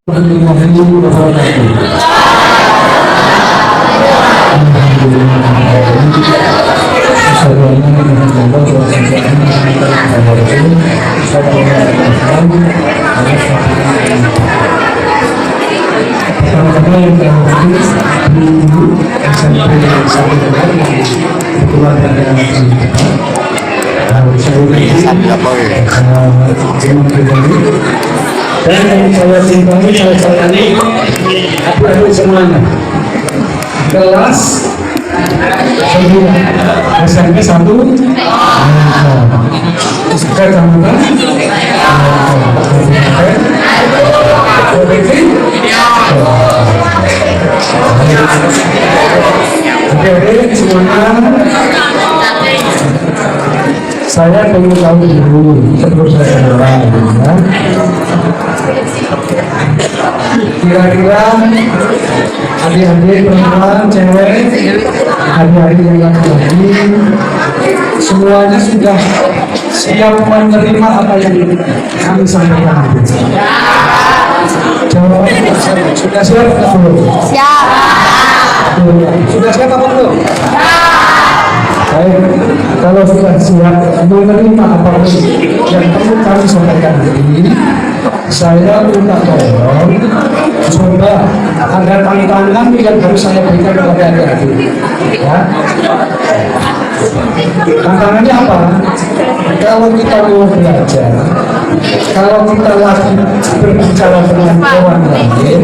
warahmatullahi wabarakatuh. Pertama-tama yang terakhir di SMP sampai kebetulan ada dan yang saya cintai, saya sayangi adik-adik semuanya kelas 9 SMP 1 Kecamatan Oke, semuanya saya pengen tahu dulu sebelum saya mulai ya. Kira-kira adik-adik perempuan, cewek, adik-adik yang laki-laki semuanya sudah siap menerima apa yang kami sampaikan. Jawab, sudah siap atau belum? Siap. Sudah siap apa belum? Baik, kalau sudah siap menerima apapun yang perlu kami sampaikan ini, saya minta tolong coba ada tantangan yang harus saya berikan kepada adik-adik. Ya. Tantangannya apa? Kalau kita mau belajar, kalau kita lagi berbicara dengan kawan lain,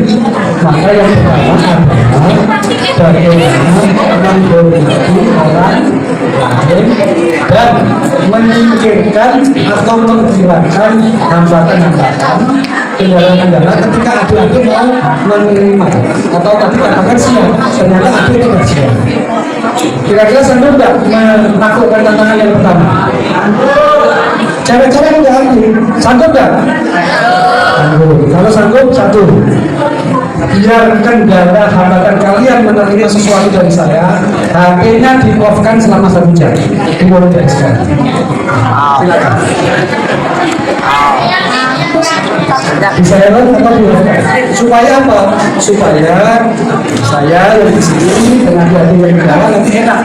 maka yang pertama adalah bagaimana menghormati orang lain dan menyingkirkan atau menghilangkan hambatan-hambatan kendala-kendala ketika adik-adik mau menerima atau tadi katakan siap, ternyata adik tidak siap. Kira-kira sanggup nggak menaklukkan tantangan yang pertama? Cewek-cewek udah ambil, sanggup nggak? Sanggup. Kalau sanggup, satu, biarkan kendala hambatan kalian menerima sesuatu dari saya, HP-nya di-off-kan selama 1 jam. Dimulai dari sekarang. Silakan. Bisa atau supaya apa? Supaya saya yang di sini dengan hati yang dalam nanti enak.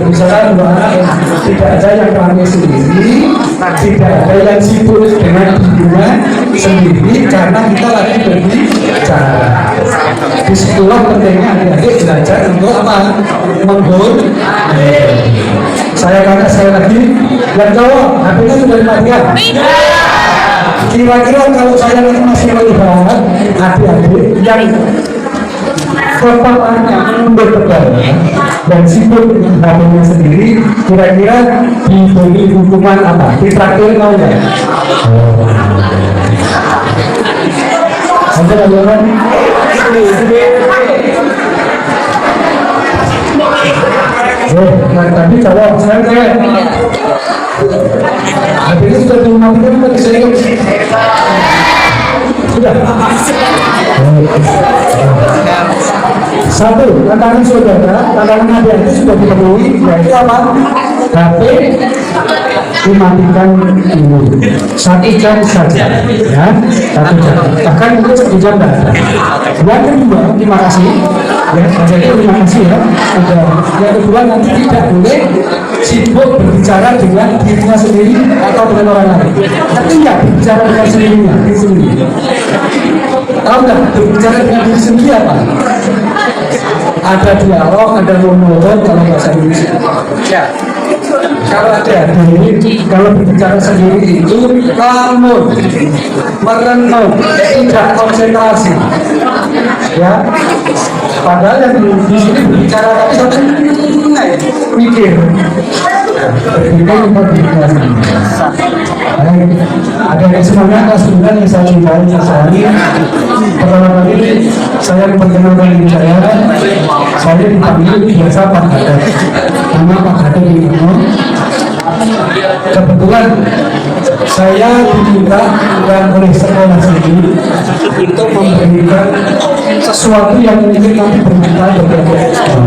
Misalnya dua anak tidak ada yang kami sendiri, tidak ada yang sibuk dengan hubungan sendiri karena kita lagi berbicara. Disitulah pentingnya adik-adik belajar untuk apa? Menghur. Saya kata saya lagi, yang cowok HP-nya sudah dimatikan. Kira-kira kalau saya masih melihat adik-adik yang kepalanya mundur ke bawah dan sibuk dengan HP-nya sendiri, kira-kira diberi hukuman apa? Ditraktir mau nggak? Ada bagaimana? Nah tadi jawab saya habis sudah dimatikan bagi saya sudah satu tantangan saudara, tantangan adik sudah dipenuhi, yaitu apa? HP dimatikan dulu 1 jam saja ya, 1 jam bahkan mungkin 1 jam tidak ada. Yang kedua, terima kasih ya, jadi terima kasih ya sudah. Yang kedua, nanti tidak boleh sibuk berbicara dengan dirinya sendiri atau dengan orang lain, tapi ya berbicara dengan sendirinya, diri sendiri. Tahu nggak berbicara dengan diri sendiri apa? Ada dialog, ada monolog kalau bahasa Indonesia ya. Kalau ada kalau berbicara sendiri itu lamun, merenung, tidak konsentrasi ya. Padahal yang di sini berbicara tapi satu mikir. Ada yang semuanya kelas 9 yang saya cintai, pertama kali saya memperkenalkan diri saya dipanggil biasa Pak Gatot, nama Pak Gatot Dino. Kebetulan saya diminta oleh sekolah sendiri untuk memberikan sesuatu yang mungkin nanti bermanfaat bagi sekolah.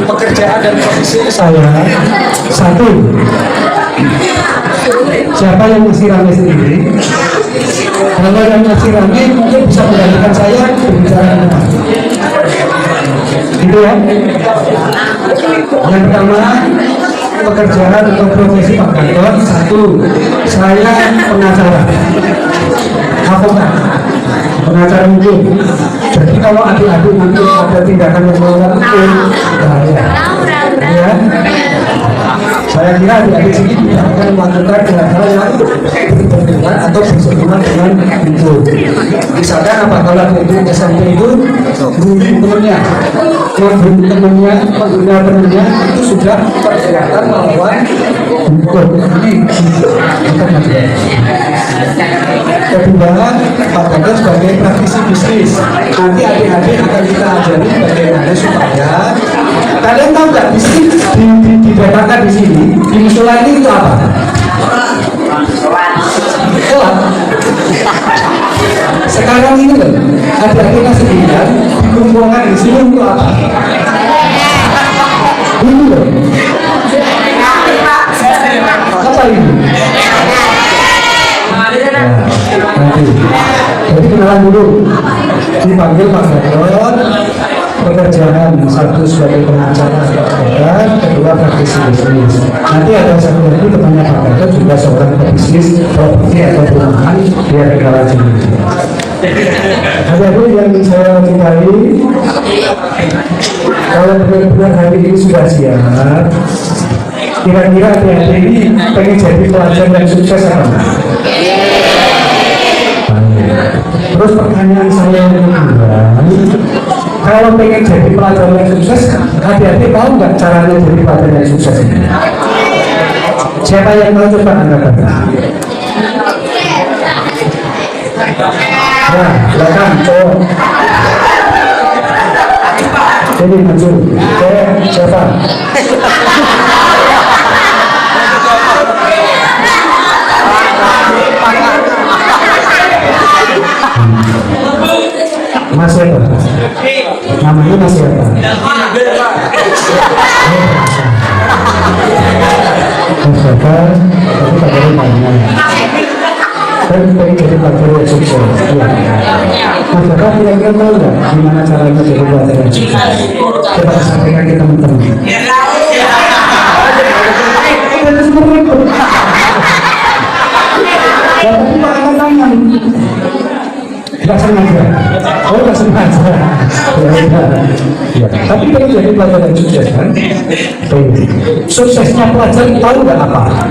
Pekerjaan dan profesi saya, satu, siapa yang masih ramai sendiri? Kalau yang masih ramai mungkin bisa menggantikan saya berbicara depan. Gitu ya. Yang pertama, pekerjaan atau profesi Pak Gatot. Satu, saya pengacara, advokat, pengacara hukum. Jadi kalau adik-adik nanti ada tindakan yang melanggar hukum, bahaya. Ya, saya kira adik-adik sini tidak akan melakukan hal-hal yang berhubungan atau berhubungan dengan itu. Misalkan apa kalau itu SMP itu bullying temannya, menghina temannya itu sudah perbuatan melawan hukum. Ini bukan masalah. Kedua, Pak Gatot sebagai praktisi bisnis. Nanti adik-adik akan kita ajari bagaimana supaya kalian tahu nggak bisnis dibedakan di sini di musola ini itu apa? Sholat. Sekarang ini loh, adik-adik kasih bilang dikumpulkan di sini untuk apa? Ini loh. Apa ini? Nanti, jadi kenalan dulu. Dipanggil Pak Gatot. Pekerjaan satu sebagai pengacara advokat, kedua praktisi bisnis. Nanti ada satu lagi temannya Pak Gatot juga seorang pebisnis properti atau perumahan dia kenalan sini. Ada yang saya cintai. Kalau benar-benar hari ini sudah siap, kira-kira adik-adik ini pengen jadi pelajar yang sukses apa? Terus pertanyaan saya yang kedua, kalau pengen jadi pelajar yang sukses, adik-adik tahu nggak caranya jadi pelajar yang sukses ini? Siapa yang mau coba angkat? Ya, silakan, cowok. Jadi maju, siapa? Mas siapa? Namanya Mas siapa? Mas siapa? Tapi tak boleh tanya. Kan pengen jadi pelajar yang sukses. Mas siapa kira-kira tahu nggak gimana caranya jadi pelajar yang sukses? Coba sampaikan ke teman-teman. Tapi pakai tangan. Tidak sengaja. Oh, tidak sengaja. Ya. Tapi kalau jadi pelajar yang sukses kan? Suksesnya pelajar tahu nggak apa?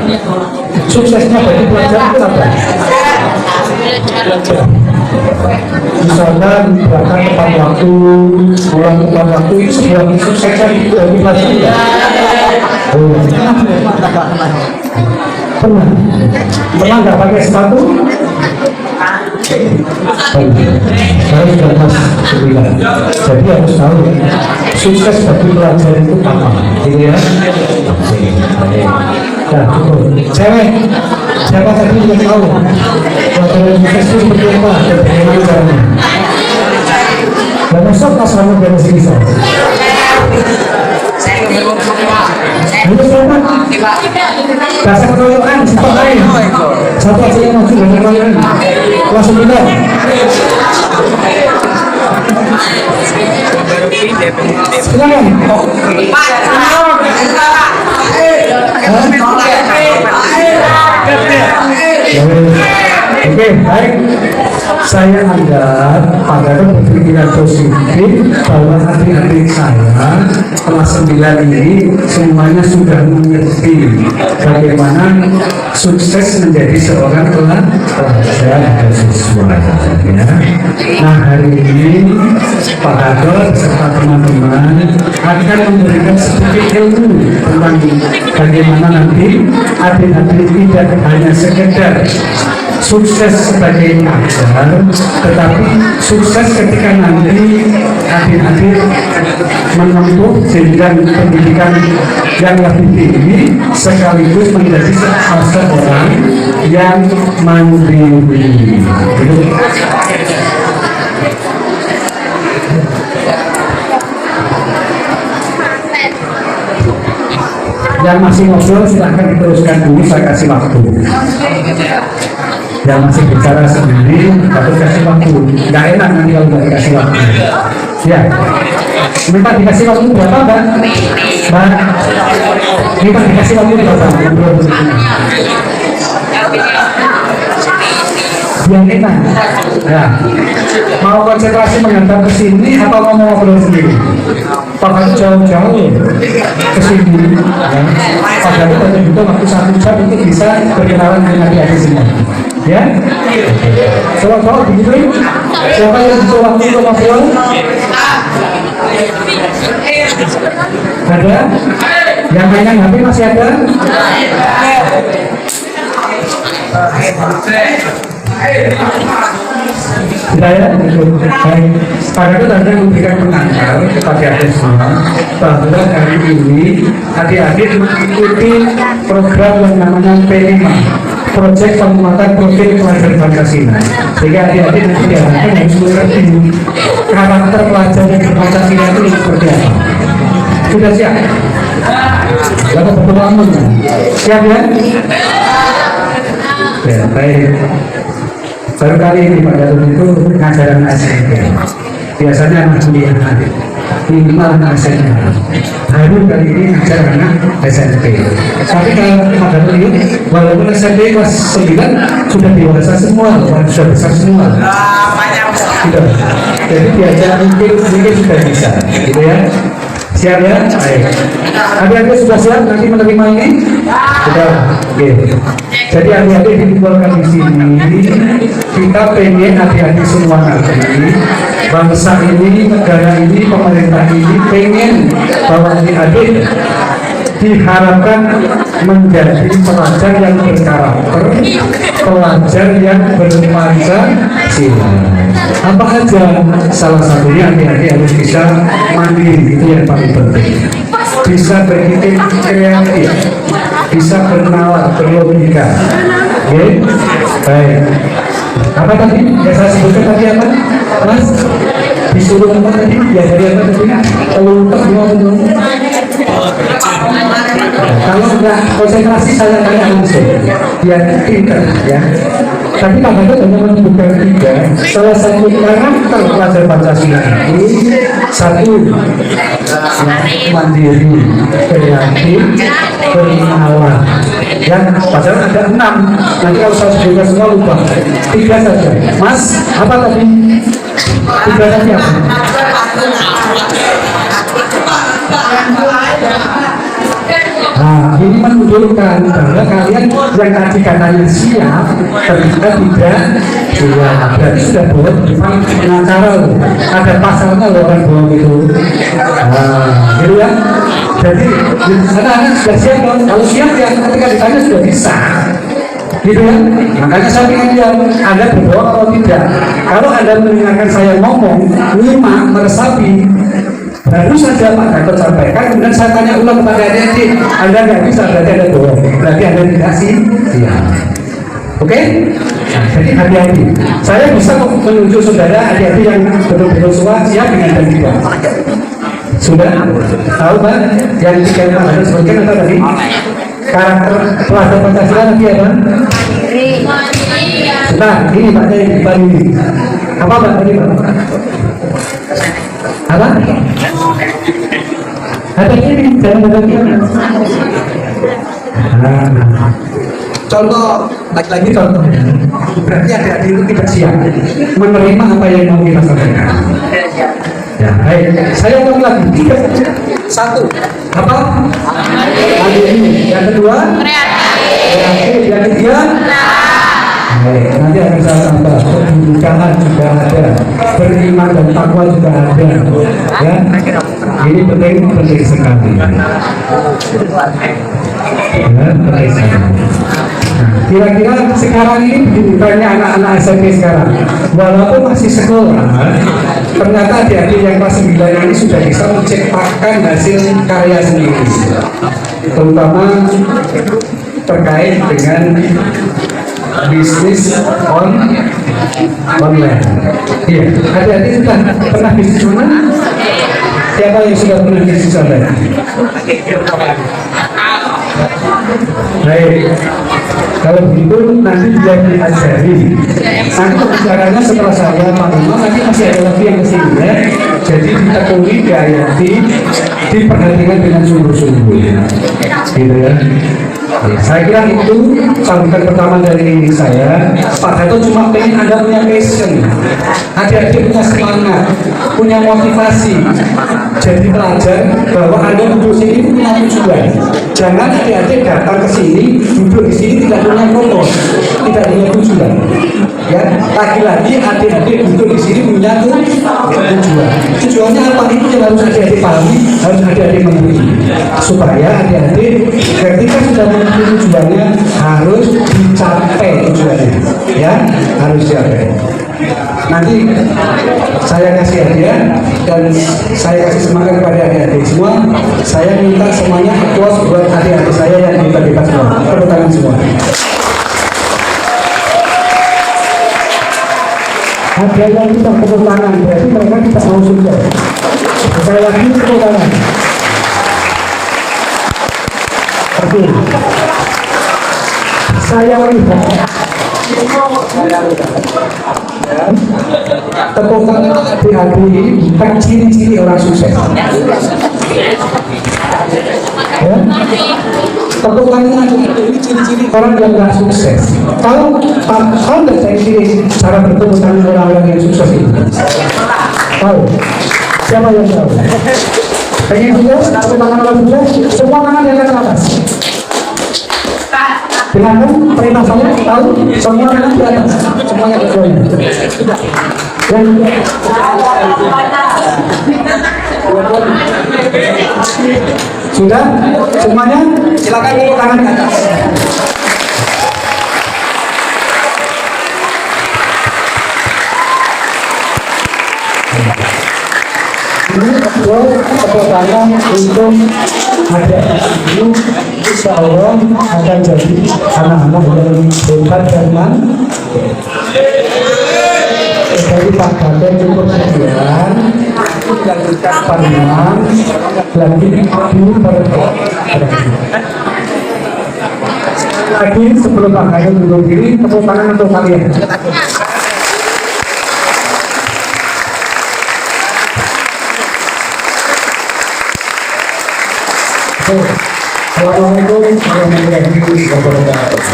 Suksesnya bagi pelajar itu apa? Misalkan berangkat tepat waktu, pulang tepat waktu itu sebuah kesuksesan bagi pelajar ya. Oh, pernah nggak pakai sepatu? Saya sudah mas sembilan, jadi harus tahu sukses bagi pelajar itu apa, gitu ya. Nah, cewek, siapa tadi yang tahu pelajar sukses itu seperti apa dan bagaimana caranya? Dan besok pas kamu beres bisa. Ini siapa? Dasar keroyokan, siapa lain? Satu aja yang maju dasar keroyokan. Kelas 9. Silakan. Oke, baik. Saya anggap Pak Gatot berpikiran positif bahwa adik-adik saya kelas 9 ini semuanya sudah mengerti bagaimana sukses menjadi seorang pelajar dan siswa. Ya. Nah, hari ini Pak Gatot serta teman-teman akan memberikan sedikit ilmu tentang bagaimana nanti adik-adik tidak hanya sekedar sukses sebagai pelajar, tetapi sukses ketika nanti adik-adik menempuh jenjang pendidikan yang lebih tinggi sekaligus menjadi seorang yang mandiri. Yang masih ngobrol silahkan diteruskan dulu, saya kasih waktu. yang masih bicara sendiri, harus kasih waktu. Nggak enak nanti kalau nggak dikasih waktu. Ya, minta dikasih waktu berapa, Mbak? Mbak, minta dikasih waktu berapa? Yang enak. Ya, mau konsentrasi menghadap ke sini atau mau ngobrol sendiri? Pakai jauh-jauh ke sini. Ya. Padahal itu juga waktu 1 jam itu bisa berkenalan dengan adik-adik semua. Ya, coba begitu. Siapa yang bisa waktu untuk ngobrol? Ada? Yang mainan HP masih ada? Tidak ya, baik. Pada itu tadi memberikan pengantar kepada adik semua bahwa hari ini adik-adik mengikuti program yang namanya P5, Proyek Penguatan Profil Pelajar Pancasila. Sehingga adik-adik nanti diharapkan harus mengerti karakter pelajar yang Pancasila itu seperti apa. Sudah siap? Lalu bertemu siap ya? Ya, baik. Baru kali ini Pak Gatot itu ngajaran SMP. Biasanya anak kuliah nanti, minimal anak SMP. Baru kali ini ngajar anak SMP. Tapi kalau Pak Gatot ini, walaupun SMP kelas 9 sudah dewasa semua, sudah besar semua. Sudah. Jadi diajar mungkin sudah bisa, gitu ya. Siap ya? Baik. Adik-adik sudah siap nanti menerima ini? Sudah. Oke. Jadi adik-adik dikumpulkan di sini. Kita pengen adik-adik semua nanti bangsa ini, negara ini, pemerintah ini pengen bahwa adik-adik diharapkan menjadi pelajar yang berkarakter, pelajar yang berpancasila. Apa aja? Salah satunya adik-adik harus bisa mandiri, itu yang paling penting. Bisa berpikir kreatif, bisa bernalar, berlogika. Oke, baik. Apa tadi? Yang saya sebutkan tadi apa? Mas, disuruh apa tadi? Ya dari apa tadi? Kalau semua belum. Kalau enggak konsentrasi saya tanya langsung, biar pinter ya. Tapi Pak Gatot hanya menyebutkan 3. Salah satu karakter pelajar Pancasila itu 1 mandiri, kreatif, bernalar. Ya, padahal ada 6. Nanti kalau saya sebutkan semua lupa. 3 saja. Mas, apa tadi? 3 tadi apa? Nah, ini menunjukkan bahwa kalian yang tadi katanya siap, ternyata tidak siap. Berarti sudah boleh di depan pengacara loh. Ada pasalnya loh orang bohong itu. Nah, gitu ya. Jadi, anak-anak sudah siap loh. Kalau siap ya, ketika ditanya sudah bisa. Gitu ya. Makanya saya ingin lihat Anda berbohong atau tidak. Kalau Anda mendengarkan saya ngomong 5 meresapi, baru saja Pak Gatot sampaikan, kemudian saya tanya ulang kepada adik-adik, Anda nggak bisa, berarti Anda bohong, berarti Anda tidak siap. Oke? Nah, jadi hati-hati. Saya bisa menunjuk saudara adik-adik yang betul-betul siap dengan dan tidak. Sudah? Tahu Pak? Yang 3 yang Pak Gatot sebutkan apa tadi? Karakter pelajar Pancasila nanti apa? Nah, ini Pak Jaya di depan ini. Apa Pak tadi Pak? Apa? Ada ini, jangan ada ini. Contoh, lagi-lagi contoh. Berarti adik-adik itu tidak siap menerima apa yang mau kita sampaikan. Ya, baik. Saya ulang lagi. 1. Apa? Adik ini. Yang kedua? Kreatif. Yang ketiga? Baik, nanti akan saya tambah. Kebutuhan juga ada, beriman dan takwa juga ada. Ya, ini penting sekali. Ya, penting sekali. Kira-kira sekarang ini pendidikannya anak-anak SMP sekarang, walaupun masih sekolah, ternyata adik-adik yang kelas 9 ini sudah bisa menciptakan hasil karya sendiri, terutama terkait dengan bisnis online. Iya, adik-adik sudah pernah bisnis mana? Siapa yang sudah pernah bisnis online? Baik. Kalau begitu nanti biar diajari. Nanti pembicaranya setelah saya Pak Imam, nanti masih ada lagi yang kesini ya. Jadi ditekuni, dihayati, diperhatikan dengan sungguh-sungguh. Gitu ya. Saya kira itu sambutan pertama dari saya. Pak Dato cuma pengen Anda punya passion, adik-adik punya semangat, punya motivasi. Jadi pelajar bahwa Anda duduk sini punya tujuan. Jangan adik-adik datang ke sini, duduk di sini tidak punya purpose, tidak punya tujuan. Ya, lagi-lagi adik-adik duduk di sini punya tujuan. Tujuannya apa? Itu yang harus adik-adik pahami, harus adik-adik mengerti. Supaya adik-adik ketika sudah mengerti tujuannya harus dicapai tujuannya, ya harus dicapai. Nanti saya kasih hadiah dan saya kasih semangat kepada adik-adik semua. Saya minta semuanya applause buat adik-adik saya yang hebat-hebat semua. Tepuk tangan semua. Ada yang kita tepuk tangan, berarti mereka kita mau sukses. Sekali lagi tepuk tangan. Oke. Saya melihat tepuk tangan adik-adik ini bukan ciri-ciri orang sukses. Ya? Tepuk tangan adik-adik ini ciri-ciri orang yang nggak sukses. Kalau nggak ciri-ciri cara bertepuk tangan orang-orang yang sukses itu? Tahu? Siapa yang tahu? Pengen sukses? Tepuk tangan orang sukses? Semua tangan yang ke atas. Dengarkan perintah saya, tahu semua tangan di atas, semuanya keduanya. Dan sudah semuanya silakan tepuk tangan di atas. Ini tepuk tangan untuk ada ibu, insya Allah akan jadi anak-anak yang hebat dan dari Pak Gatot cukup sekian. Lanjutkan Pak Imam, lagi lagi sebelum Pak Gatot duduk diri, tepuk tangan untuk kalian. Assalamualaikum warahmatullahi wabarakatuh.